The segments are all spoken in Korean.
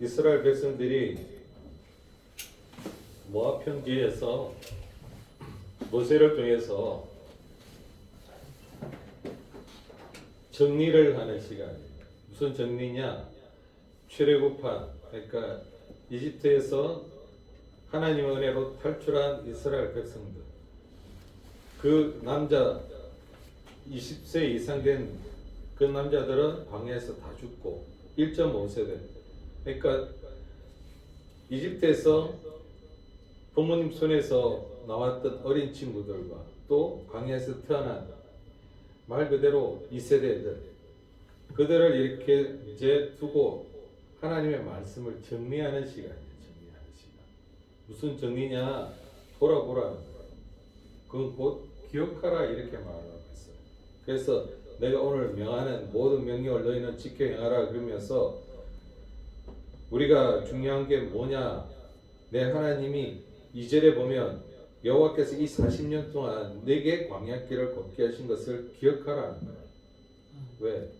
이스라엘 백성들이 모압 평지에서 모세를 통해서 정리를 하는 시간이에요. 무슨 정리냐? 출애굽한, 그러니까 이집트에서 하나님의 은혜로 탈출한 이스라엘 백성들, 그 남자 20세 이상 된 그 남자들은 광야에서 다 죽고 1.5세대, 그러니까 이집트에서 부모님 손에서 나왔던 어린 친구들과 또 광야에서 태어난 말 그대로 2세대들, 그들을 이렇게 이제 두고 하나님의 말씀을 정리하는 시간이에요. 정리하는 시간. 무슨 정리냐? 돌아보라는 거예요. 그건 곧 기억하라, 이렇게 말하고 있어요. 그래서 내가 오늘 명하는 모든 명령을 너희는 지켜 행하라 그러면서 우리가 중요한 게 뭐냐? 내 하나님이 2절에 보면 여호와께서 이 40년 동안 내게 광야길을 걷게 하신 것을 기억하라는 거예요. 왜?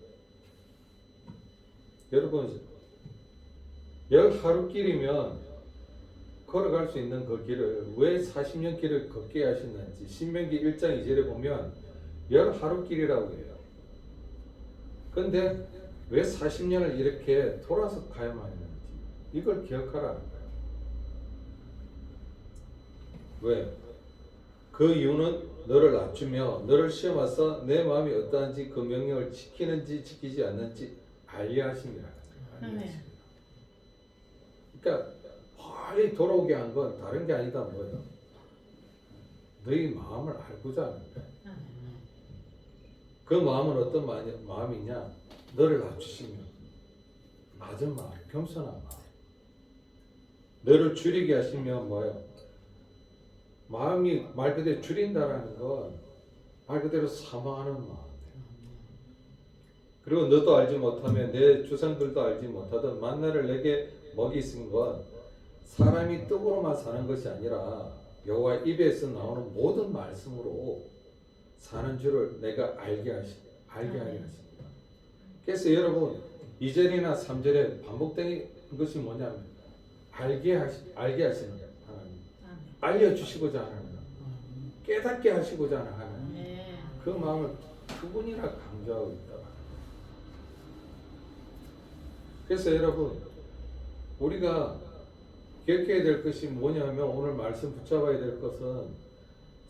여러분, 10하루 길이면 걸어갈 수 있는 그 길을 왜 40년 길을 걷게 하시는지 신명기 1장 2절에 보면 10하루 길이라고 해요. 근데 왜 40년을 이렇게 돌아서 가야만 했는지 이걸 기억하라는 거예요. 왜? 그 이유는 너를 낮추며 너를 시험하사 내 마음이 어떠한지 그 명령을 지키는지 지키지 않는지 알게 하십니다. 그러니까 빨리 돌아오게 한 건 다른 게 아니다 뭐예요? 너희 마음을 알고자 하는 거예요. 그 마음은 어떤 마음이냐? 너를 낮추시며 낮은 마음, 겸손한 마음. 너를 줄이게 하시며 뭐예요? 마음이 말 그대로 줄인다라는 건 말 그대로 사모하는 마음. 그리고 너도 알지 못하면 내 조상들도 알지 못하던 만나를 내게 먹이 쓴 건 사람이 떡으로만 사는 것이 아니라 여호와 입에서 나오는 모든 말씀으로 사는 줄을 내가 알게 하게 하십니다. 그래서 여러분 2절이나 3절에 반복된 것이 뭐냐면 알게 하시는 하나님, 알려주시고자 하는, 깨닫게 하시고자 하는 하나님, 그 마음을 그분이라 강조하고 있다. 그래서 여러분, 우리가 기억해야 될 것이 뭐냐면 오늘 말씀 붙잡아야 될 것은,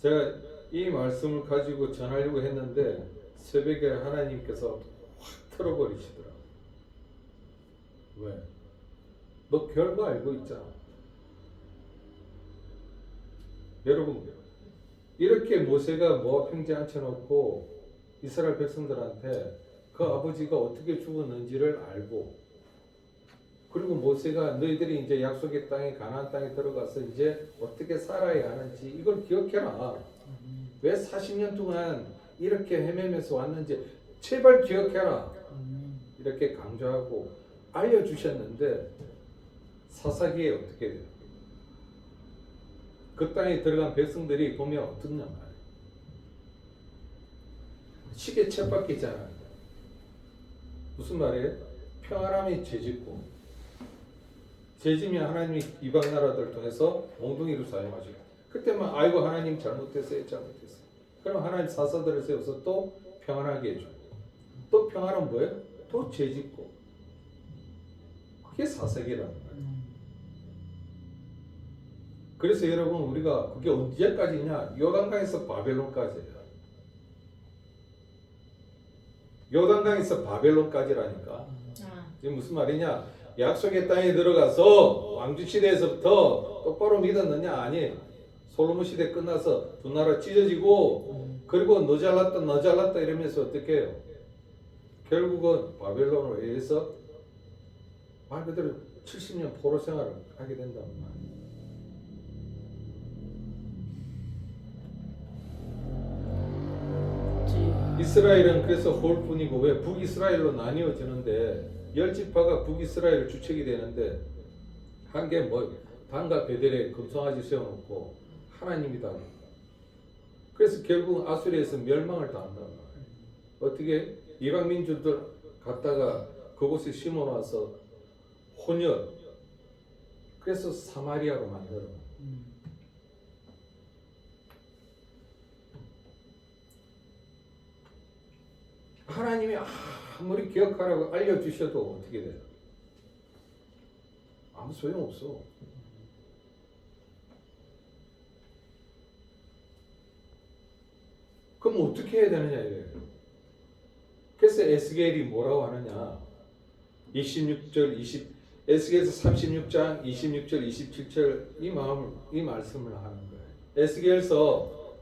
제가 이 말씀을 가지고 전하려고 했는데 새벽에 하나님께서 확 틀어버리시더라고요. 왜? 너 결과 알고 있잖아. 여러분, 이렇게 모세가 모압 평지에 앉혀놓고 이스라엘 백성들한테 그 아버지가 어떻게 죽었는지를 알고, 그리고 모세가 너희들이 이제 약속의 땅에 가나안 땅에 들어가서 이제 어떻게 살아야 하는지 이걸 기억해라. 왜 40년 동안 이렇게 헤매면서 왔는지 제발 기억해라. 이렇게 강조하고 알려주셨는데 사사기에 어떻게 돼요? 그 땅에 들어간 백성들이 보면 어떻냐 말이에요. 시계 쳇바퀴잖아요. 무슨 말이에요? 평안함이 죄짓고, 죄지면 하나님이 이방 나라들 통해서 몽둥이로 사용하시고, 그때만 아이고 하나님 잘못했어요. 그럼 하나님 사사들을 세워서 또 평안하게 해주고, 또 평안은 뭐예요? 또 죄짓고. 그게 사사기라는 거예요. 그래서 여러분, 우리가 그게 언제까지냐? 요단강에서 바벨론까지예요. 요단강에서 바벨론까지라니까. 이게 무슨 말이냐? 약속의 땅에 들어가서 왕주 시대에서부터 똑바로 믿었느냐? 아니에요. 솔로몬 시대 끝나서 두 나라 찢어지고, 그리고 너 잘났다 이러면서 어떻게 해요? 결국은 바벨론으로 의해서 말 그대로 70년 포로 생활을 하게 된단 말이에요. 이스라엘은 그래서 홀뿐이고, 왜 북이스라엘로 나뉘어지는데 10지파가 북이스라엘 주책이 되는데 한 게 뭐 단과 베델에 금송아지 세워놓고 하나님이다. 그래서 결국 아수리에서 멸망을 당한단 말이에요. 어떻게 이방 민족들 갖다가 그곳에 심어놔서 혼혈, 그래서 사마리아로 만들어. 하나님이 아무리 기억하라고 알려주셔도 어떻게 돼요? 아무 소용없어. 그럼 어떻게 해야 되느냐 이래요. 그래서 에스겔이 뭐라고 하느냐? 26절, 에스겔서 36장 26절, 27절 이 말씀을 하는 거예요. 에스겔서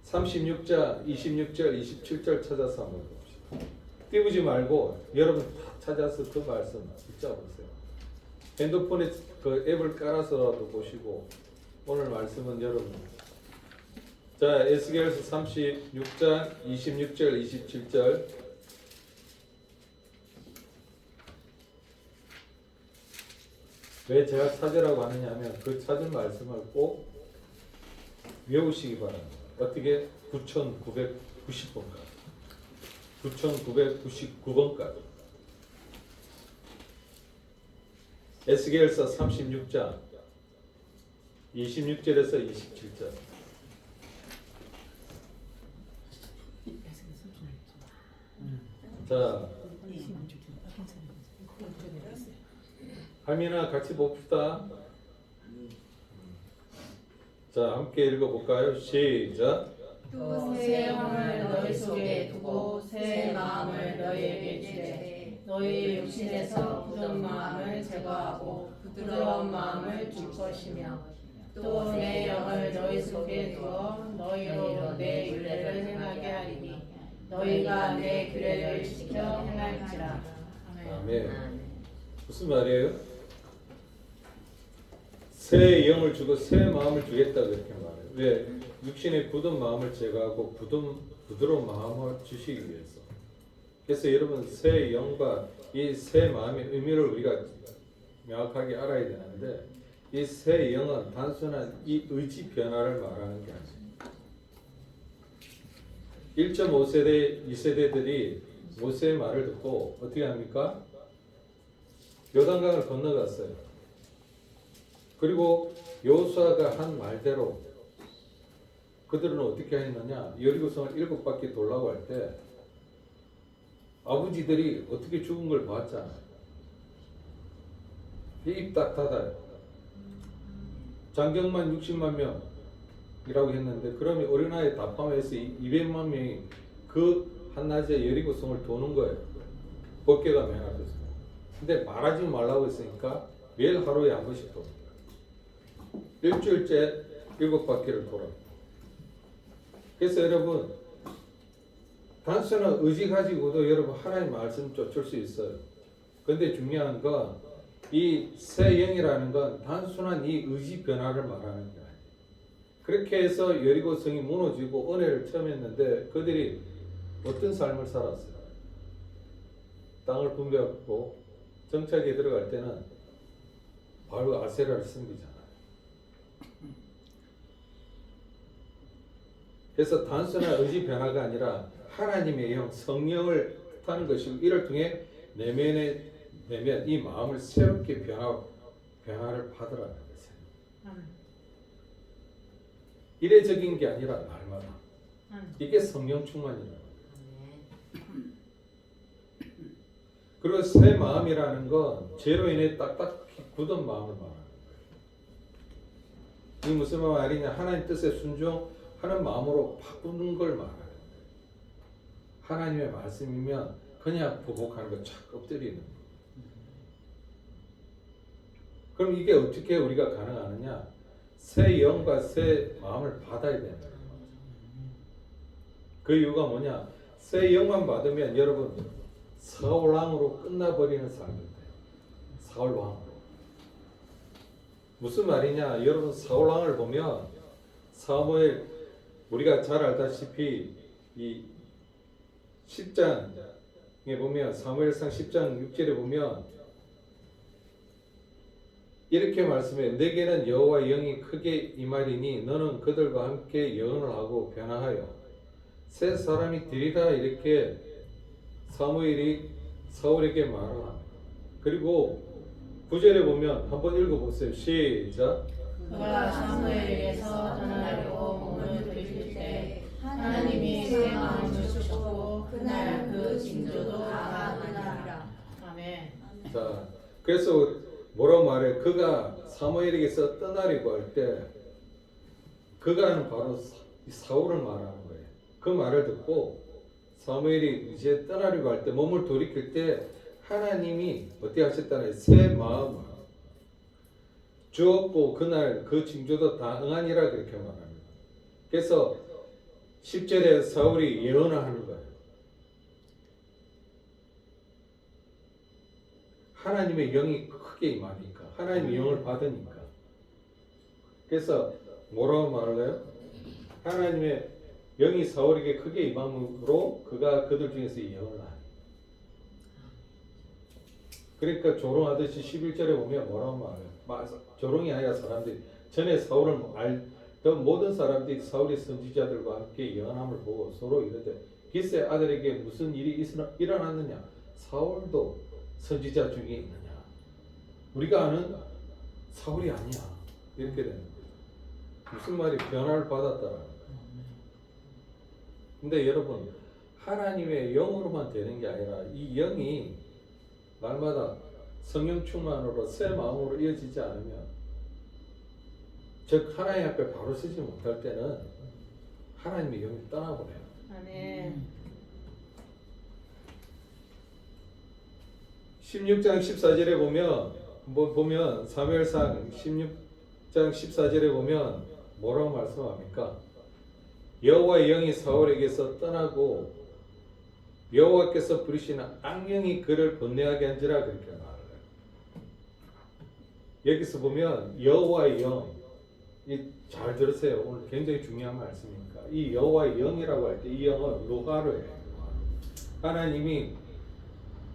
36장 26절, 27절 찾아서 한번 봅시다. 띄우지 말고 여러분 다 찾아서 그 말씀 붙잡으세요. 핸드폰에 그 앱을 깔아서라도 보시고 오늘 말씀은 여러분. 자, 에스겔서 36장 26절, 27절. 왜 제가 찾으라고 하느냐 하면 그 찾은 말씀을 꼭 외우시기 바랍니다. 어떻게? 9990번까지 9999번까지 에스겔서 36장 26절에서 27절. 자, 할미나 같이 봅시다. 자, 함께 읽어볼까요? 시작. 또 새 영을 너희 속에 두고 새 마음을 너희에게 주되 너희 육신에서 굳은 마음을 제거하고 부드러운 마음을 줄 것이며 또 내 영을 너희 속에 두어 너희로 내 규례를 행하게 하리니 너희가 내 규례를 지켜 행할지라. 아멘. 무슨 말이에요? 새 영을 주고 새 마음을 주겠다 그렇게 말해요. 왜? 육신의 굳은 마음을 제거하고 부드러운 마음을 주시기 위해서. 그래서 여러분 새 영과 이 새 마음의 의미를 우리가 명확하게 알아야 되는데 이 새 영은 단순한 이 의지 변화를 말하는 게 아니에요. 1.5세대, 2세대들이 모세의 말을 듣고 어떻게 합니까? 요단강을 건너갔어요. 그리고 여호수아가 한 말대로 그들은 어떻게 했느냐? 여리고성을 7바퀴 돌라고 할 때 아버지들이 어떻게 죽은 걸 봤잖아요. 입 딱 닫아요. 장경만 60만 명이라고 했는데 그러면 어린아이 다 포함해서 200만 명이 그 한낮에 여리고성을 도는 거예요. 법궤가 맨 앞에서. 근데 말하지 말라고 했으니까 매일 하루에 한 번씩 돕니다. 일주일째 7바퀴를 돌아요. 그래서 여러분 단순한 의지 가지고도 여러분 하나님 말씀 쫓을 수 있어요. 근데 중요한 건 이 새 영이라는 건 단순한 이 의지 변화를 말하는 게 아니에요. 그렇게 해서 여리고성이 무너지고 은혜를 체험했는데 그들이 어떤 삶을 살았어요? 땅을 분배하고 정착에 들어갈 때는 바로 아세라를 섬기잖아요. 그래서 단순한 의지 변화가 아니라 하나님의 영, 성령을 타는 것이고 이를 통해 내면 이 마음을 새롭게 변화를 받으라는 거예요. 이례적인 게 아니라 날마다. 이게 성령 충만이라는 거예요. 그리고 새 마음이라는 건 죄로 인해 딱딱히 굳은 마음을 말하는 거예요. 이게 무슨 말이냐? 하나님 뜻에 순종하는 마음으로 바꾸는 걸 말하는 거예요. 하나님의 말씀이면 그냥 보복하는 거 착 엎드리는 거예요. 그럼 이게 어떻게 우리가 가능하느냐? 새 영과 새 마음을 받아야 되는 거예요. 그 이유가 뭐냐? 새 영만 받으면 여러분 사울왕으로 끝나버리는 사람이 돼요. 사울왕으로. 무슨 말이냐? 여러분 사울왕을 보면 사무엘 우리가 잘 알다시피 이 10장에 보면 사무엘상 10장 6절에 보면 이렇게 말씀해 내게는 여호와 영이 크게 임하리니 너는 그들과 함께 예언을 하고 변화하여 새 사람이 되리라 이렇게 사무엘이 사울에게 말을 합니다. 그리고 9절에 보면 한번 읽어보세요. 시작. 그가 사무엘에게서 떠나려고 몸을 돌릴 때 하나님이 새 마음을 주셨고 그날 그 징조도 다 끝나니라. 아멘. 자, 그래서 뭐라고 말해? 그가 사무엘에게서 떠나려고 할 때 그가는 바로 사울을 말하는 거예요. 그 말을 듣고 사무엘이 이제 떠나려고 할 때 몸을 돌이킬 때 하나님이 어떻게 하셨다는 새 마음을 주었고 그날 그 징조도 다 응하니라 그렇게 말합니다. 그래서 10절에 사울이 예언을 하는 거예요. 하나님의 영이 크게 임하니까 하나님의 영을 받으니까. 그래서 뭐라고 말해요? 하나님의 영이 사울에게 크게 임함으로 그가 그들 중에서 예언을 하니. 그러니까 조롱하듯이 11절에 보면 뭐라고 말해요? 조롱이 아니라 사람들이 전에 사울을 알던 모든 사람들이 사울의 선지자들과 함께 예언함을 보고 서로 이르되 기스의 아들에게 무슨 일이 일어났느냐? 사울도 선지자 중에 있느냐? 우리가 아는 사울이 아니야. 이렇게 되는 거예요. 무슨 말이 변화를 받았다라는 거예요. 근데 여러분 하나님의 영으로만 되는 게 아니라 이 영이 날마다 성령 충만으로 새 마음으로 이어지지 않으면 즉 하나님 앞에 바로 서지 못할 때는 하나님의 영이 떠나버려요. 아멘. 16장 14절에 보면 사무엘상 16장 14절에 보면 뭐라고 말씀합니까? 여호와의 영이 사울에게서 떠나고 여호와께서 부리시는 악령이 그를 번뇌하게 한지라 그렇게 말해요. 여기서 보면 여호와의 영, 잘 들으세요. 오늘 굉장히 중요한 말씀이니까. 이 여호와의 영이라고 할 때 이 영은 로가르예요. 하나님이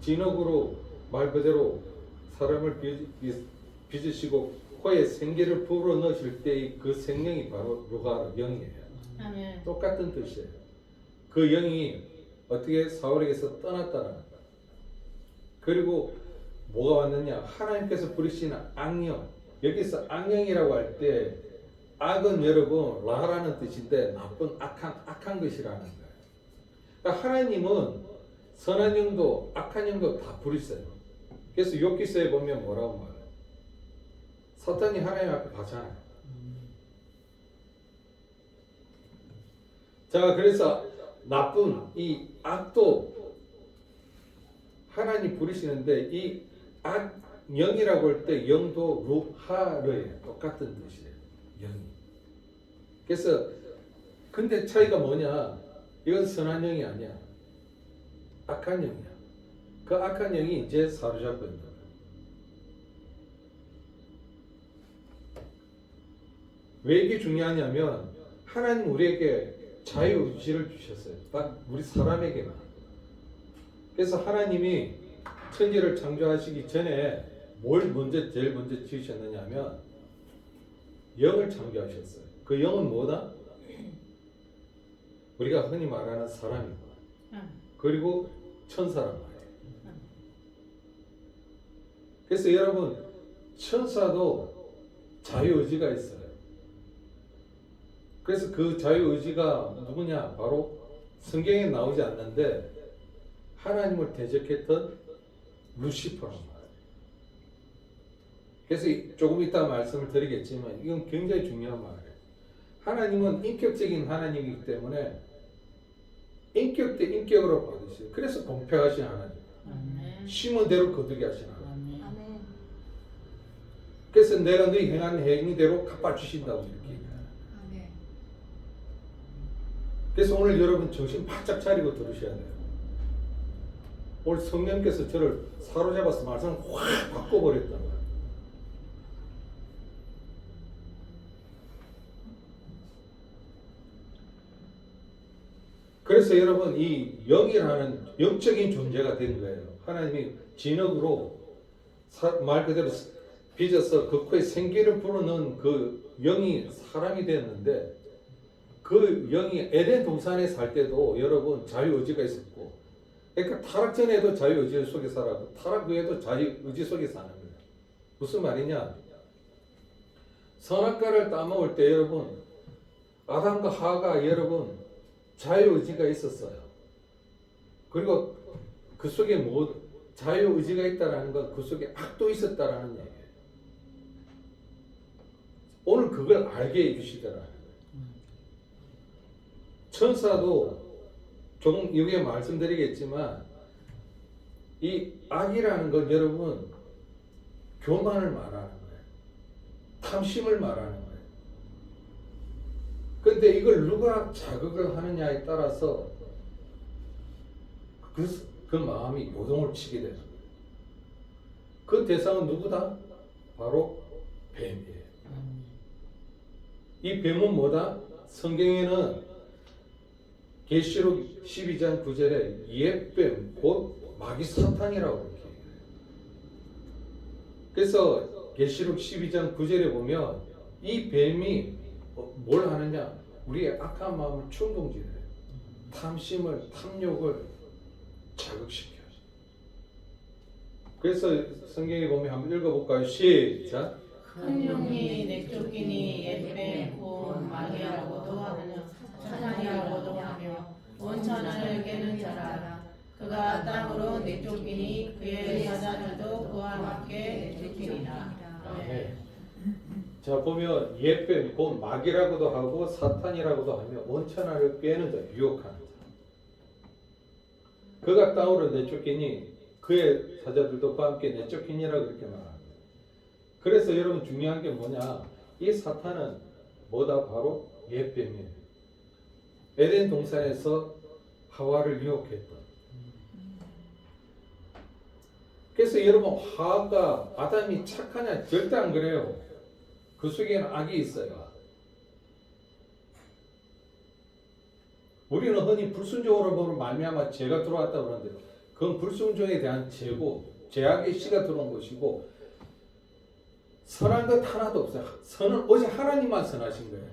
진흙으로 말 그대로 사람을 빚으시고 코에 생기를 불어 넣으실 때 그 생명이 바로 로가르 영이에요. 아멘. 똑같은 뜻이에요. 그 영이 어떻게 사울에게서 떠났다는 거예요. 그리고 뭐가 왔느냐? 하나님께서 부리시는 악령. 여기서 악령이라고 할 때 악은 여러분 라라는 뜻인데 나쁜 악한 것이라는 거예요. 그러니까 하나님은 선한 영도 악한 영도 다 부리세요. 그래서 욥기서에 보면 뭐라고 말해요? 사탄이 하나님 앞에 가잖아요. 자, 그래서 나쁜 이 악도 하나님 부리시는데 이 악영이라고 할 때 영도 루하르예요. 똑같은 뜻이에요. 영이. 그래서 근데 차이가 뭐냐? 이건 선한 영이 아니야. 악한 영이야. 그 악한 영이 이제 사로잡고 있는 거예요. 왜 이게 중요하냐면 하나님 우리에게 자유의지를 주셨어요. 딱 우리 사람에게만. 그래서 하나님이 천지를 창조하시기 전에 뭘 제일 먼저 지으셨느냐면 영을 창조하셨어요. 그 영은 뭐다? 우리가 흔히 말하는 사람이고 그리고 천사란 말이에요. 그래서 여러분 천사도 자유의지가 있어요. 그래서 그 자유의지가 누구냐? 바로 성경에 나오지 않는데 하나님을 대적했던 루시퍼란 말이에요. 그래서 조금 이따 말씀을 드리겠지만 이건 굉장히 중요한 말이에요. 하나님은 인격적인 하나님이기 때문에 인격 대 인격으로 받으세요. 그래서 공평하신 하나님. 심은 대로 거두게 하신 하나님. 아멘. 그래서 내가 너희 행한 행위대로 갚아주신다고 이렇게 얘기해요. 그래서 오늘 여러분 정신 바짝 차리고 들으셔야 돼요. 오늘 성령께서 저를 사로잡아서 말씀을 확 바꿔버렸단 말이에요. 그래서 여러분 이 영이라는 영적인 존재가 된 거예요. 하나님이 진흙으로 말 그대로 빚어서 그 코에 생기를 불어넣은 그 영이 사람이 되었는데 그 영이 에덴 동산에 살 때도 여러분 자유의지가 있었고 그러니까 타락 전에도 자유의지 속에 살았고 타락 후에도 자유의지 속에 사는 거예요. 무슨 말이냐? 선악과를 따먹을 때 여러분, 아담과 하와가 여러분 자유의지가 있었어요. 그리고 그 속에 뭐 자유의지가 있다라는 건 그 속에 악도 있었다라는 얘기예요. 오늘 그걸 알게 해주시더라. 천사도 조금 이후에 말씀드리겠지만 이 악이라는 건 여러분 교만을 말하는 거예요. 탐심을 말하는 거예요. 근데 이걸 누가 자극을 하느냐에 따라서 그 마음이 요동을 치게 되는 거예요. 그 대상은 누구다? 바로 뱀이에요. 이 뱀은 뭐다? 성경에는 계시록 12장 9절에 옛뱀 곧 마귀 사탄이라고 이렇게 얘기해요. 그래서 계시록 12장 9절에 보면 이 뱀이 뭘 하느냐? 우리의 악한 마음을 충동질해요. 탐심을, 탐욕을 자극시켜요. 그래서 성경에 보면 한번 읽어볼까요? 시작. 큰 용이 내쫓기니 옛뱀 곧 마귀라고도 하며 사탄이라고도 하며 원천하를 깨는 자라. 그가 땅으로 내쫓기니 그의 사자들도 그와 함께 내쫓기니라. 네. 자 보면 옛뱀 곧 마귀라고도 하고 사탄이라고도 하며 원천하를 꿰는 자, 유혹하는 자. 그가 땅으로 내쫓기니 그의 사자들도 그와 함께 내쫓기니라 그렇게 말합니다. 그래서 여러분 중요한 게 뭐냐? 이 사탄은 뭐다? 바로 옛뱀이에요. 에덴 동산에서 하와를 유혹했던. 그래서 여러분 하와가 아담이 착하냐? 절대 안 그래요. 그 속에는 악이 있어요. 우리는 흔히 불순종으로 말미암아 죄가 들어왔다 그러는데 그건 불순종에 대한 죄고 죄악의 씨가 들어온 것이고 선한 것 하나도 없어요. 선은 오직 하나님만 선하신 거예요.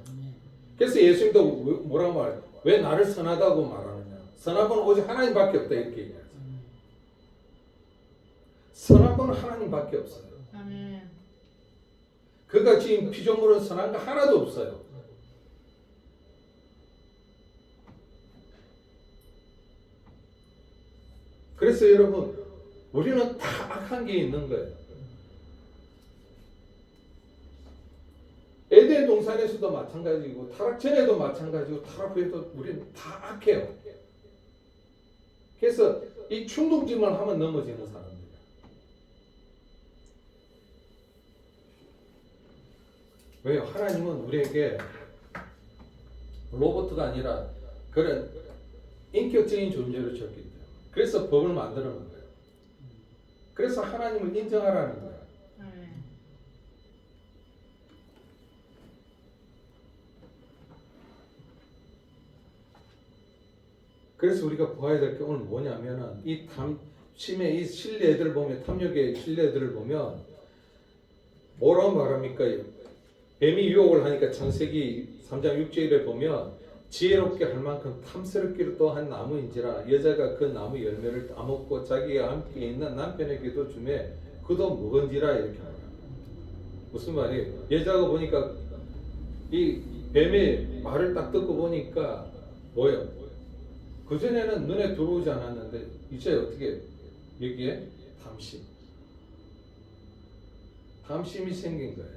그래서 예수님도 뭐라고 말해요? 왜 나를 선하다고 말하느냐? 선한 건 오직 하나님밖에 없다 이렇게 얘기하죠. 선한 건 하나님밖에 없어요. 아멘. 그가 지금 피조물은 선한 거 하나도 없어요. 그래서 여러분 우리는 다 악한 게 있는 거예요. 에덴 동산에서도 마찬가지고 타락 전에도 마찬가지고 타락 후에도 우리는 다 악해요. 그래서 이 충동질만 하면 넘어지는 사람들이에요. 왜요? 하나님은 우리에게 로봇가 아니라 그런 인격적인 존재로 줬기 때문에 그래서 법을 만들어 놓은 거예요. 그래서 하나님을 인정하라는 거예요. 그래서 우리가 보아야 될 게 오늘 뭐냐면은 이 탐심의 이 신뢰들 보면 탐욕의 신뢰들을 보면 뭐라고 말합니까? 뱀이 유혹을 하니까 창세기 3장 6절에 보면 지혜롭게 할 만큼 탐스럽기로 또한 나무인지라 여자가 그 나무 열매를 따먹고 자기와 함께 있는 남편에게도 주매 그도 먹은지라 이렇게 말합니다. 무슨 말이에요? 여자가 보니까 이 뱀의 말을 딱 듣고 보니까 뭐예요? 그전에는 눈에 들어오지 않았는데 이제 어떻게 여기에 탐심이 생긴 거예요.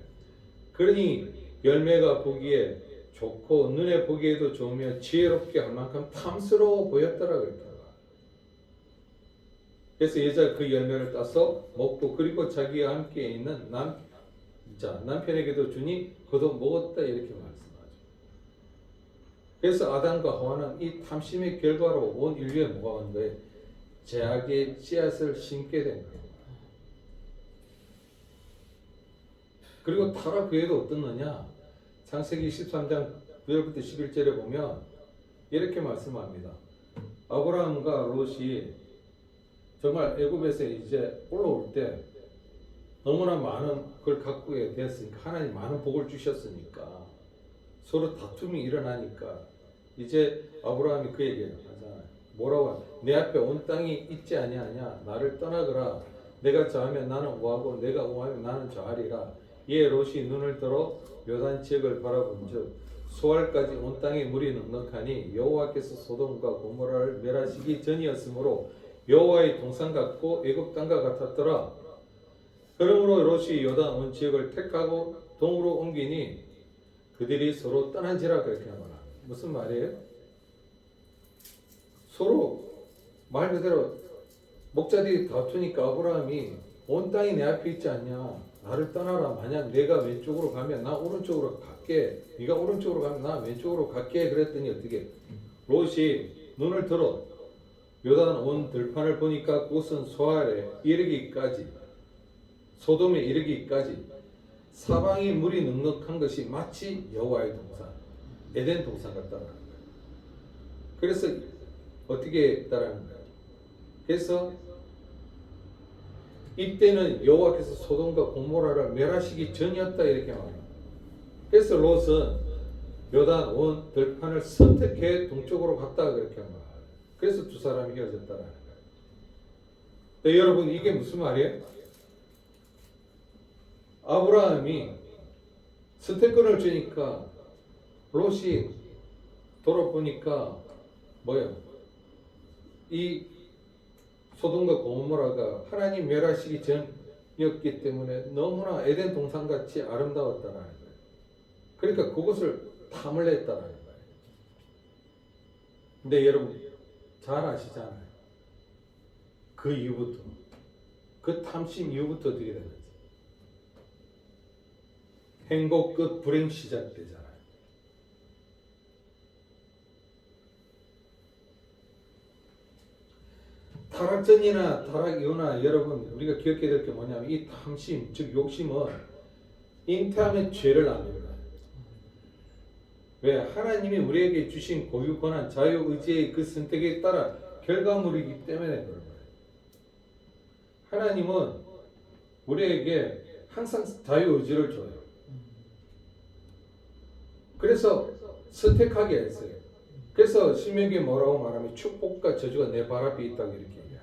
그러니 열매가 보기에 좋고 눈에 보기에도 좋으며 지혜롭게 할 만큼 탐스러워 보였더라 그랬다가. 그래서 여자가 그 열매를 따서 먹고 그리고 자기와 함께 있는 남편에게도 주니 그도 먹었다 이렇게 말씀하죠. 그래서 아담과 하와는 이 탐심의 결과로 온 인류에 뭐가 온 거예요? 죄악의 씨앗을 심게 된 거예요. 그리고 타락 후에도 어떻느냐? 창세기 13장 9절부터 11절에 보면 이렇게 말씀합니다. 아브라함과 롯이 정말 애굽에서 이제 올라올 때 너무나 많은 걸 갖고 됐으니까 하나님 많은 복을 주셨으니까 서로 다툼이 일어나니까 이제 아브라함이 그 얘기를 하잖아요. 뭐라고 하냐? 내 앞에 온 땅이 있지 아니하냐? 나를 떠나거라. 내가 좌하면 나는 우하고 내가 우하면 나는 좌하리라. 이에 롯이 눈을 들어 요단 지역을 바라본즉 수알까지 온 땅에 물이 넉넉하니 여호와께서 소돔과 고모라를 멸하시기 전이었으므로 여호와의 동산 같고 애굽 땅과 같았더라. 그러므로 롯이 요단 온 지역을 택하고 동으로 옮기니 그들이 서로 떠난지라. 그렇게 말합니다. 무슨 말이에요? 서로 말 그대로 목자들이 다투니까 아브라함이 온 땅이 내 앞에 있지 않냐, 나를 떠나라. 만약 내가 왼쪽으로 가면 나 오른쪽으로 갈게, 네가 오른쪽으로 가면 나 왼쪽으로 갈게. 그랬더니 어떻게 롯이 눈을 들어 요단 온 들판을 보니까 그곳은 소알에 이르기까지, 소돔에 이르기까지 사방이 물이 넉넉한 것이 마치 여호와의 동산, 에덴 동산 같다라는 거예요. 그래서 어떻게 했다라는 거예요? 그래서 이때는 여호와께서 소돔과 고모라를 멸하시기 전이었다, 이렇게 말합니다. 그래서 롯은 요단 온 들판을 선택해 동쪽으로 갔다, 그렇게 말합니다. 그래서 두 사람이 헤어졌다라는 거예요. 네, 여러분, 이게 무슨 말이에요? 아브라함이 선택권을 주니까 롯이 돌아보니까 뭐예요? 이 소돔과 고모라가 하나님 멸하시기 전이었기 때문에 너무나 에덴 동산같이 아름다웠다라는 거예요. 그러니까 그것을 탐을 냈다라는 거예요. 근데 여러분 잘 아시잖아요. 그 이후부터, 그 탐심 이후부터 어떻게 되는지. 행복 끝 불행 시작되잖아요. 타락전이나 타락 이후나 여러분 우리가 기억해야 될 게 뭐냐면 이 탐심, 즉 욕심은 잉태하면 죄를 낳습니다. 왜? 하나님이 우리에게 주신 고유 권한, 자유의지의 그 선택에 따라 결과물이기 때문에 그런 거예요. 하나님은 우리에게 항상 자유의지를 줘요. 그래서 선택하게 했어요. 그래서 신명기에 뭐라고 말하면 축복과 저주가 내 발 앞에 있다고 이렇게 얘기해요.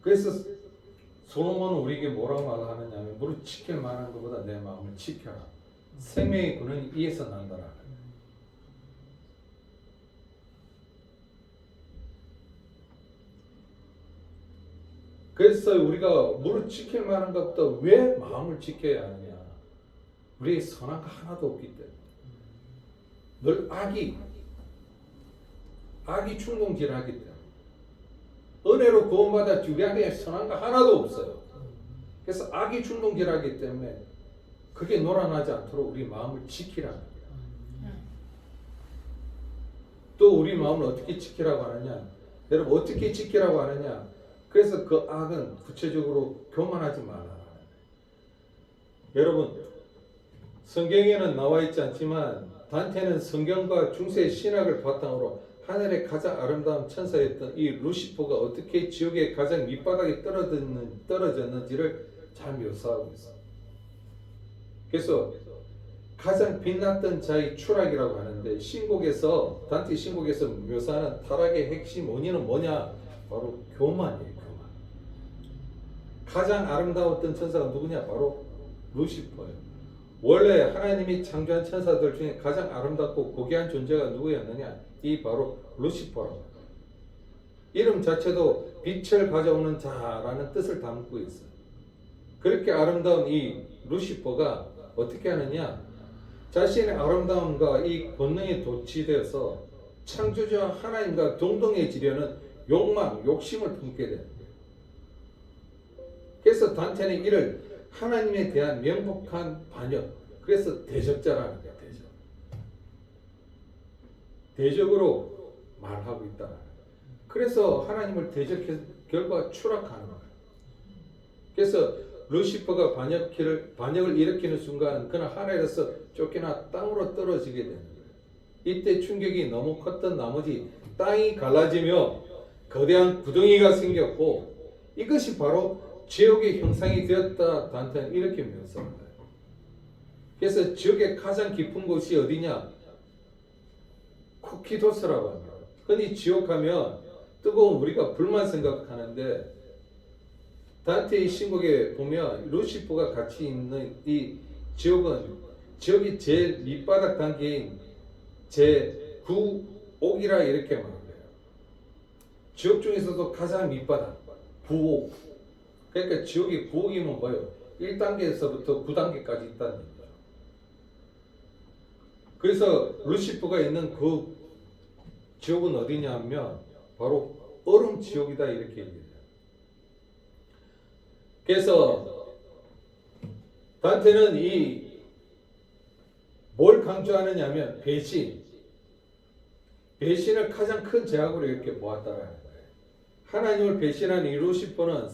그래서 솔로몬은 우리에게 뭐라고 말하느냐면 무릇 지킬 만한 것보다 내 마음을 지켜라. 생명의 근원이 이에서 난다라. 그래서 우리가 무릇 지킬 만한 것보다 왜 마음을 지켜야 하느냐? 우리의 선한 거 하나도 없기 때문에. 늘 악이 충동질하기 때문에. 은혜로 구원받았지 우리 안에 선한 거 하나도 없어요. 그래서 악이 충동질하기 때문에 그게 놀아나지 않도록 우리 마음을 지키라는 거예요. 또 우리 마음을 어떻게 지키라고 하느냐? 여러분 어떻게 지키라고 하느냐? 그래서 그 악은 구체적으로 교만하지 말아라. 여러분 성경에는 나와 있지 않지만 단테는 성경과 중세 신학을 바탕으로 하늘의 가장 아름다운 천사였던 이 루시퍼가 어떻게 지옥의 가장 밑바닥에 떨어졌는지를 잘 묘사하고 있어요. 그래서 가장 빛났던 자의 추락이라고 하는데 신곡에서 단테 신곡에서 묘사하는 타락의 핵심 원인은 뭐냐? 바로 교만이에요. 교만. 가장 아름다웠던 천사가 누구냐? 바로 루시퍼예요. 원래 하나님이 창조한 천사들 중에 가장 아름답고 고귀한 존재가 누구였느냐? 이 바로 루시퍼라고. 이름 자체도 빛을 가져오는 자라는 뜻을 담고 있어요. 그렇게 아름다운 이 루시퍼가 어떻게 하느냐? 자신의 아름다움과 이 권능에 도취되어서 창조자 하나님과 동등해지려는 욕망, 욕심을 품게 되는 거예요. 그래서 단테는 이를 하나님에 대한 명복한 반역, 그래서 대적자라는 거예요. 대적으로 말하고 있다. 그래서 하나님을 대적해서 결과 추락하는 거예요. 그래서 루시퍼가 반역을 일으키는 순간 그는 하늘에서 쫓겨나 땅으로 떨어지게 되는 거예요. 이때 충격이 너무 컸던 나머지 땅이 갈라지며 거대한 구덩이가 생겼고 이것이 바로 지옥의 형상이 되었다. 단테는 이렇게 묘사합니다. 그래서 지옥의 가장 깊은 곳이 어디냐? 쿠키도스라고 합니다. 흔히 지옥하면 뜨거운 우리가 불만 생각하는데 단테의 신곡에 보면 루시퍼가 같이 있는 이 지옥이 제일 밑바닥 단계인 제9옥이라 이렇게 말해요. 지옥 중에서도 가장 밑바닥 9옥. 그러니까 지옥이 9옥이면 뭐예요? 1단계에서부터 9단계까지 있다는 얘기죠. 그래서 루시퍼가 있는 그 지옥은 어디냐 하면 바로 얼음 지옥이다 이렇게 얘기해요. 그래서 단테는 뭘 강조하느냐 하면 배신을 가장 큰 죄악으로 이렇게 보았다라는 거예요. 하나님을 배신한 이 루시퍼는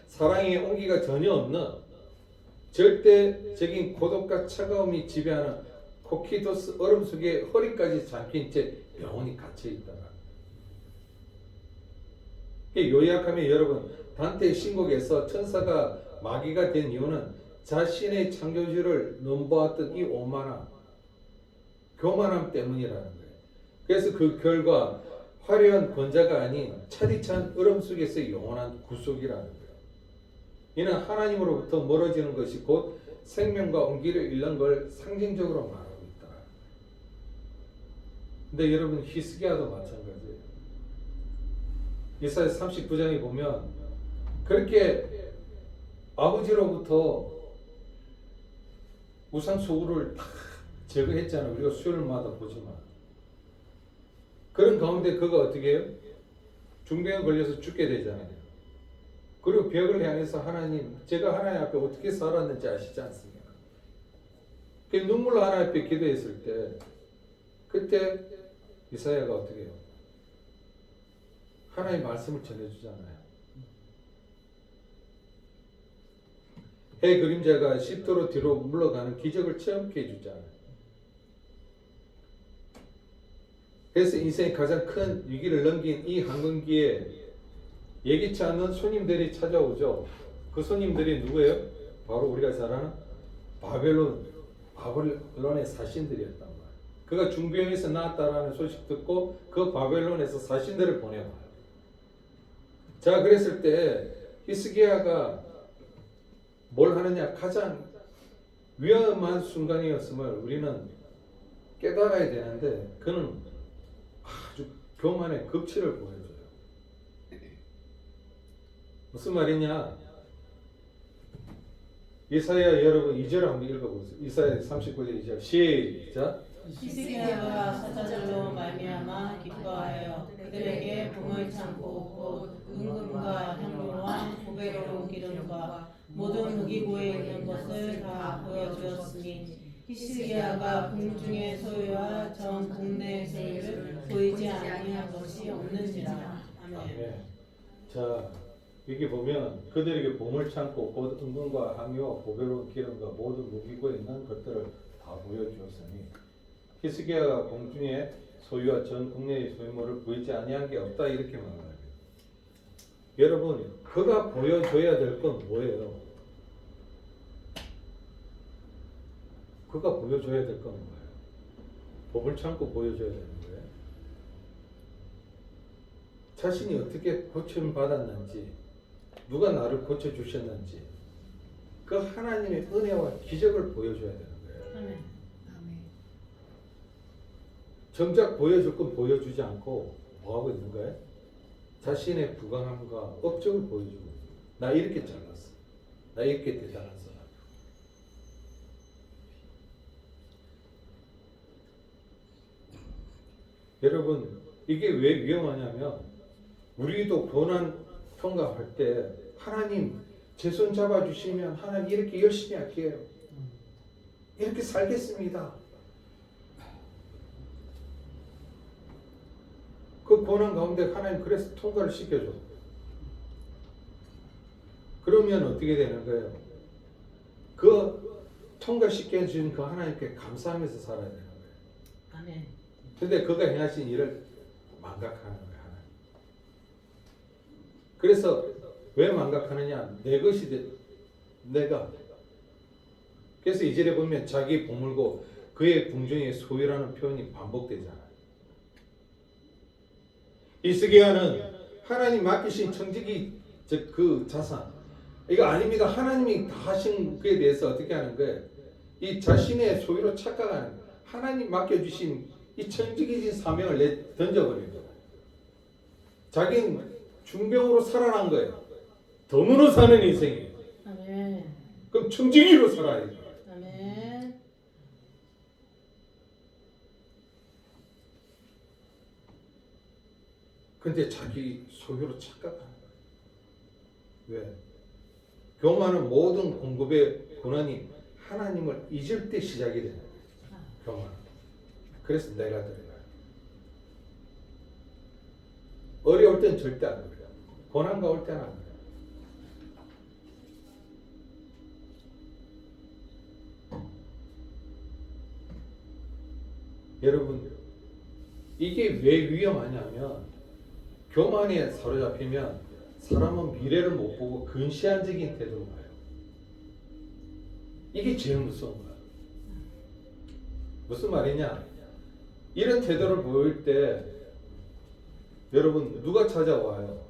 사랑의 온기가 전혀 없는 절대적인 고독과 차가움이 지배하는 코키도스 얼음 속에 허리까지 잠긴 채 영원히 갇혀있다. 요약하면 여러분, 단테의 신곡에서 천사가 마귀가 된 이유는 자신의 창조주를 넘보았던 이 오만함, 교만함 때문이라는 거예요. 그래서 그 결과 화려한 권자가 아닌 차디찬 얼음 속에서 영원한 구속이라는 거예요. 이는 하나님으로부터 멀어지는 것이 곧 생명과 온기를 잃는 걸 상징적으로 말하고 있다. 근데 여러분, 히스기야도 마찬가지예요. 이사야 39장에 보면 그렇게 아버지로부터 우상 소굴을 다 제거했잖아요. 우리가 수요일마다 보지만 그런 가운데 그가 어떻게 해요? 중병에 걸려서 죽게 되잖아요. 그리고 벽을 향해서 하나님, 제가 하나님 앞에 어떻게 살았는지 아시지 않습니까? 그 눈물로 하나님 앞에 기도했을 때 그때 이사야가 어떻게 해요? 하나님의 말씀을 전해주잖아요. 해 그림자가 10도로 뒤로 물러가는 기적을 체험케 해주잖아요. 그래서 인생의 가장 큰 위기를 넘긴 이 항공기에 예기치 않는 손님들이 찾아오죠. 그 손님들이 누구예요? 바로 우리가 잘 아는 바벨론의 사신들이었단 말이에요. 그가 중병에서 나왔다라는 소식 듣고 그 바벨론에서 사신들을 보내와요. 자, 그랬을 때 히스기야가 뭘 하느냐? 가장 위험한 순간이었음을 우리는 깨달아야 되는데 그는 아주 교만의 극치를 보여줘요. 무슨 말이냐? 이사야 여러분 2절 한번 읽어보세요. 이사야 39절 2절 시작. 히스기야가 사자들로 말미암아 기뻐하여 그들에게 봄을 참고 곧 은금과 향료와 보배로운 기름과 모든 무기고에 있는 것을 다 보여주었으니 히스기야가 궁중의 소유와 전 국내의 소유를 보이지 아니한 것이 없는지라. 아멘. 자, 여기 보면 그들에게 봄을 참고 곧 은금과 향유와 보배로운 기름과 모든 무기고에 있는 것들을 다 보여주었으니 히스기야가 공중의 소유와 전 국내의 소유물을 보이지 아니한 게 없다 이렇게 말합니다. 여러분, 그가 보여줘야 될 건 뭐예요? 그가 보여줘야 될 건 뭐예요? 법을 참고 보여줘야 되는 거예요. 자신이 어떻게 고침 받았는지, 누가 나를 고쳐 주셨는지, 그 하나님의 은혜와 기적을 보여줘야 되는 거예요. 아멘. 정작 보여줄 건 보여주지 않고 뭐 하고 있는 거예요? 자신의 부강함과 업적을 보여주고, 나 이렇게 잘났어, 나 이렇게 대단한 사람. 여러분, 이게 왜 위험하냐면 우리도 고난 통과할 때 하나님 제 손 잡아주시면 하나님 이렇게 열심히 할게요, 이렇게 살겠습니다. 그 고난 가운데 하나님 그래서 통과를 시켜줘. 그러면 어떻게 되는 거예요? 그 통과시켜준 그 하나님께 감사하면서 살아야 되는 거예요. 아멘. 근데 그가 행하신 일을 망각하는 거예요. 하나님. 그래서 왜 망각하느냐? 내 것이 내가. 그래서 이절에 보면 자기 보물고 그의 궁중의 소유라는 표현이 반복되잖아요. 히스기야는 하나님 맡기신 청지기 즉 그 자산 이거 아닙니다. 하나님이 다 하신 그에 대해서 어떻게 하는 거예요? 이 자신의 소유로 착각하는 거예요. 하나님 맡겨주신 이 청지기진 사명을 던져버리는 거예요. 자기는 중병으로 살아난 거예요. 덤으로 사는 인생이에요. 아멘. 그럼 청지기로 살아야 돼요. 아멘. 근데 자기 소유로 착각하는 거예요. 왜? 교만은 모든 공급의 근원이 하나님을 잊을 때 시작이 되는 거예요. 교만. 그래서 내가 들어가요. 어려울 땐 절대 안 그래요. 고난가 올 때는 안 그래요. 여러분, 이게 왜 위험하냐면 교만에 사로잡히면 사람은 미래를 못 보고 근시안적인 태도로 가요. 이게 제일 무서운 거야. 무슨 말이냐? 이런 태도를 보일 때 여러분 누가 찾아와요?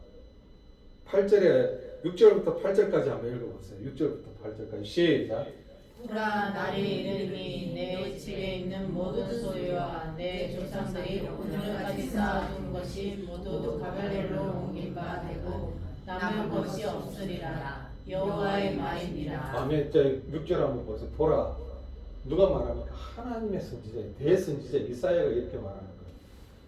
8절에 6절부터 8절까지 한번 읽어보세요. 6절부터 8절까지 시작. 보라 날이 이르니 내 집에 있는 모든 소유와 내 조상들이 오늘까지 쌓아둔 것이 모두 바벨론으로 옮긴 바 되고 남은 것이 없으리라. 여호와의 말이니라. 아멘. 자 6절 한번 보세요. 보라. 누가 말합니까? 하나님의 선지자, 대선지자 이사야가 이렇게 말하는 거예요.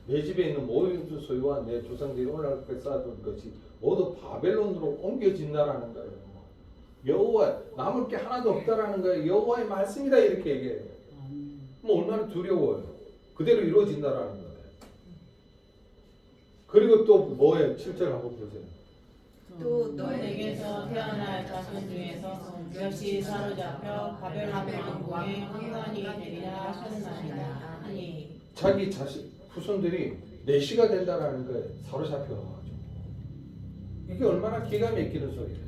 내 집에 있는 모든 소유와 내 조상들이 오늘까지 쌓아둔 것이 모두 바벨론으로 옮겨진다라는 거예요. 여호와 남을 게 하나도 없다라는 거예요. 여호와의 말씀이다 이렇게 얘기해요. 뭐 얼마나 두려워요. 그대로 이루어진다라는 거예요. 그리고 또 뭐예요? 7절 한번 보세요. 또 너에게서 태어날 자손 중에서 몇이 사로잡혀 바벨론 왕궁의 황관이 되리라 하셨나이다 하니 자기 자식 후손들이 내시가 된다라는 거예요. 사로잡혀가지고 이게 얼마나 기가 막히는 소리예요.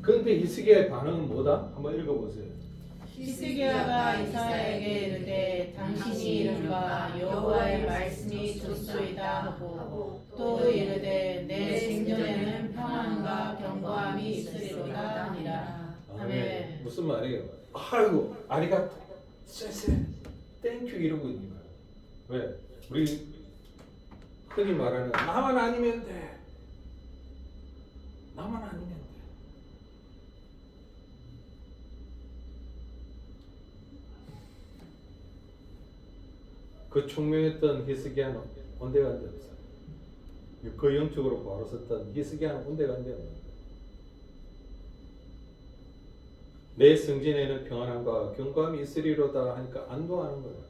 그런데 히스기야의 반응은 뭐다? 한번 읽어보세요. 히스기야가 이사야에게 이르되 당신이 이른바 여호와의 말씀이 좋소이다 하고 또 이르되 내 생전에는 평안과 견고함이 있으리로다 하니라. 아멘. 무슨 말이에요? 아이고 아리가토 쎄쎄 땡큐 이러고 있는 거예요. 왜? 우리 흔히 말하는 나만 아니면 돼. 나만 아니면 돼. 그 총명했던 히스기야는 온데간데 없어요. 그 영적으로 바로 섰던 히스기야는 온데간데 없어요. 내 성전에는 평안함과 견고함이 있으리로다 하니까 안도하는 거예요.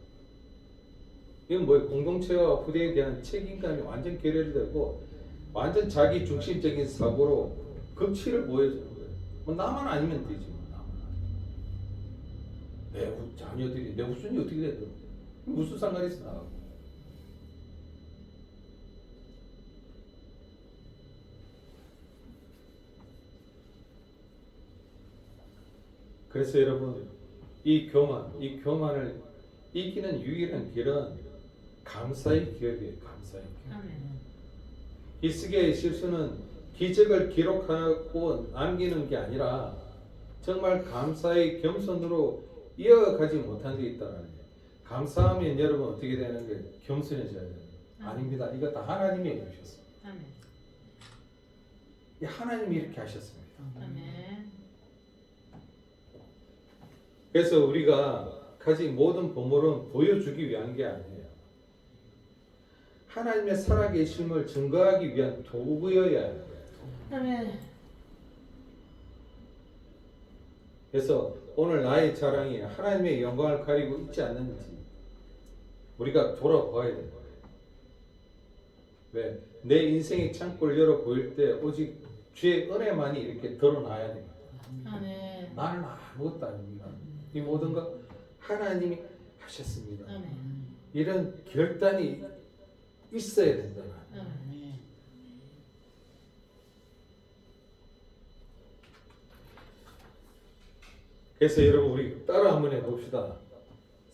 이건 뭐예요? 공동체와 후대에 대한 책임감이 완전 결여되고 완전 자기 중심적인 사고로 극치를 보여주는 거예요. 뭐 나만 아니면 되지 뭐 나만 아니면. 내 자녀들이 내 후손이 어떻게 되든 무슨 상관이 있어 나하고. 그래서 여러분 이 교만을 이기는 유일한 길은 감사의 기업이에요. 감사의 기업. 아멘. 히스기야의 실수는 기적을 기록하고 남기는 게 아니라 정말 감사의 겸손으로 이어가지 못한 데 있다는 거예요. 감사하면 여러분 어떻게 되는 거예요? 겸손해져야 돼요. 아닙니다. 이거 다 하나님이 해주셨어요. 아멘. 하나님이 이렇게 하셨습니다. 아멘. 그래서 우리가 가진 모든 보물은 보여주기 위한 게 아니에요. 하나님의 살아계심을 증거하기 위한 도구여야 해요. 아멘. 그래서 오늘 나의 자랑이 하나님의 영광을 가리고 있지 않는지 우리가 돌아봐야 돼요. 왜? 내 인생의 창고를 열어 보일 때 오직 주의 은혜만이 이렇게 드러나야 됩니다. 아멘. 나는 아무것도 아닙니다. 이 모든 것 하나님이 하셨습니다. 아멘. 이런 결단이 있어야 된다. 아멘. 그래서 여러분 우리 따라 한번 해봅시다.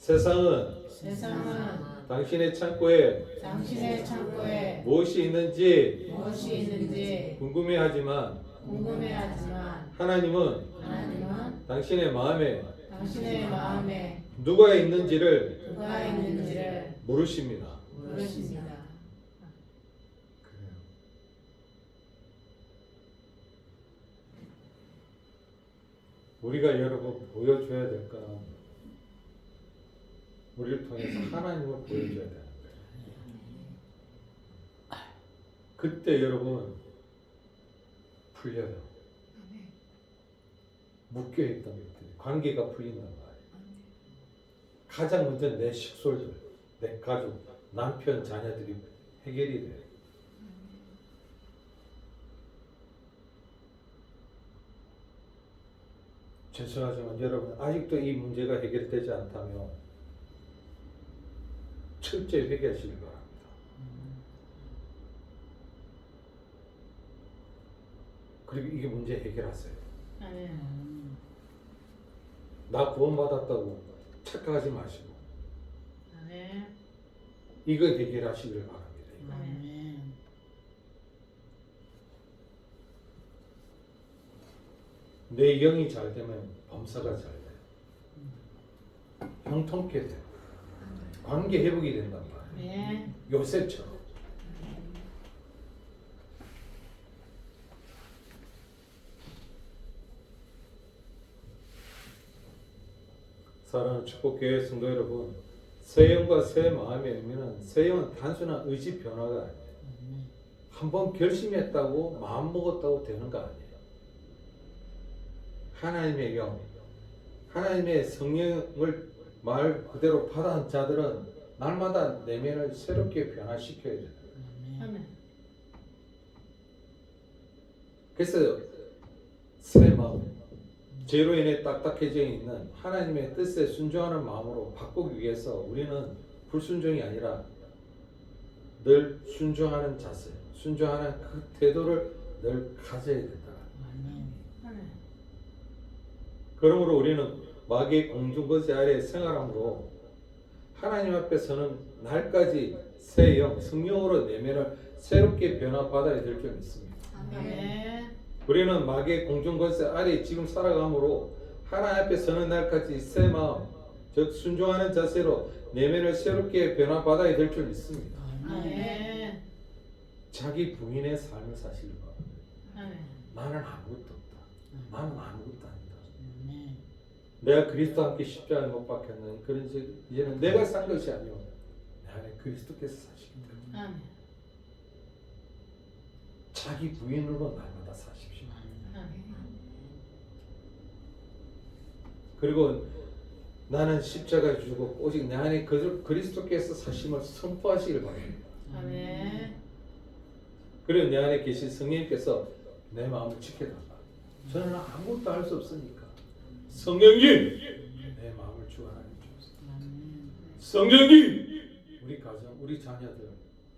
세상은 세상은 당신의 창고에 당신의 창고에 무엇이 있는지 무엇이 있는지 궁금해하지만 궁금해하지만 하나님은 하나님은 당신의 마음에 당신의 마음에 누가 있는지를 누가 있는지를 물으십니다. 물으십니다. 그래요. 우리가 여러분 보여줘야 될 거는 우리를 통해서 하나님을 보여줘야 되는 거예요. 그때 여러분 풀려요. 묶여있던 것들이 관계가 풀린단 말이에요. 가장 먼저 내 식솔들, 내 가족, 남편, 자녀들이 해결이 돼요. 죄송하지만 여러분 아직도 이 문제가 해결되지 않다면 철저히 회개하시기 바랍니다. 그리고 이게 문제 해결하세요. 아멘. 나 구원받았다고 착각하지 마시고 아멘. 이거 해결하시길 바랍니다. 아멘. 내 영이 잘 되면 범사가 잘 돼요. 형통케 돼요. 관계 회복이 된단 말이에요. 아멘. 요셉처럼. 사랑하는 축복교회 성도 여러분, 새 영과 새 마음의 의미는 새 영은 단순한 의지 변화가 아니에요. 한번 결심했다고 마음 먹었다고 되는 거 아니에요. 하나님의 영, 하나님의 성령을 말 그대로 받아온 자들은 날마다 내면을 새롭게 변화시켜야 돼요. 아멘. 그래서 새 마음, 죄로 인해 딱딱해져 있는 하나님의 뜻에 순종하는 마음으로 바꾸기 위해서 우리는 불순종이 아니라 늘 순종하는 자세, 순종하는 그 태도를 늘 가져야 된다. 아멘. 그러므로 우리는 마귀의 공중거지 아래 생활함으로 하나님 앞에서는 날까지 새 영, 성령으로 내면을 새롭게 변화받아야 될 줄 믿습니다. 아멘. 우리는 마귀의 공중거지 아래 지금 살아감으로 하나님 앞에 서는 날까지 새 마음, 즉 순종하는 자세로 내면을 새롭게 변화받아야 될 줄 믿습니다. 아멘. 자기 부인의 삶을 사시길 바랍니다. 아멘. 나는 아무것도 없다. 나는 아무것도 아니다. 아멘. 내가 그리스도와 함께 십자가에 못 박혔는 그런 이제는 내가 산 것이 아니오 내 안에 그리스도께서 사시기 때문에 아멘. 자기 부인으로 날마다 사십시오. 아멘. 그리고 나는 십자가에 죽고 오직 내 안에 그리스도께서 사심을 선포하시길 바랍니다. 아멘. 그리고 내 안에 계신 성령님께서 내 마음을 지켜달라. 저는 아무것도 할 수 없으니까 성령님 내 마음을 주관하게 주옵소서. 성령님 우리 가정, 우리 자녀들,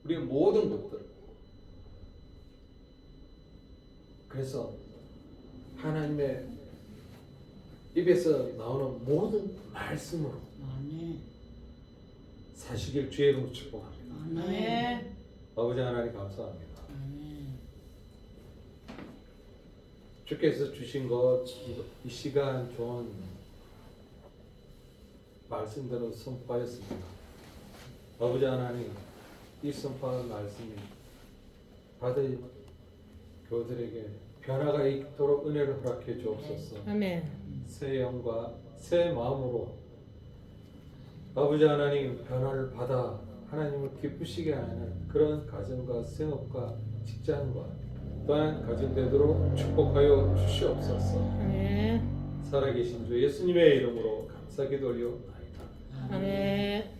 우리 모든 것들. 그래서 하나님의 입에서 나오는 모든 말씀으로 사시길 주의 이름으로 축복합니다. 아멘. 아버지 하나님 감사합니다. 주께서 주신 것 이 시간 좋은 말씀대로 선포하였습니다. 아버지 하나님 이 선포한 말씀이 다들 교우들에게 변화가 있도록 은혜를 허락해 주옵소서. 아멘. 새 영과 새 마음으로 아버지 하나님 변화를 받아 하나님을 기쁘시게 하는 그런 가정과 생업과 직장과 또한 가정되도록 축복하여 주시옵소서. 아멘. 살아계신 주 예수님의 이름으로 감사기도 올려나이다. 아멘.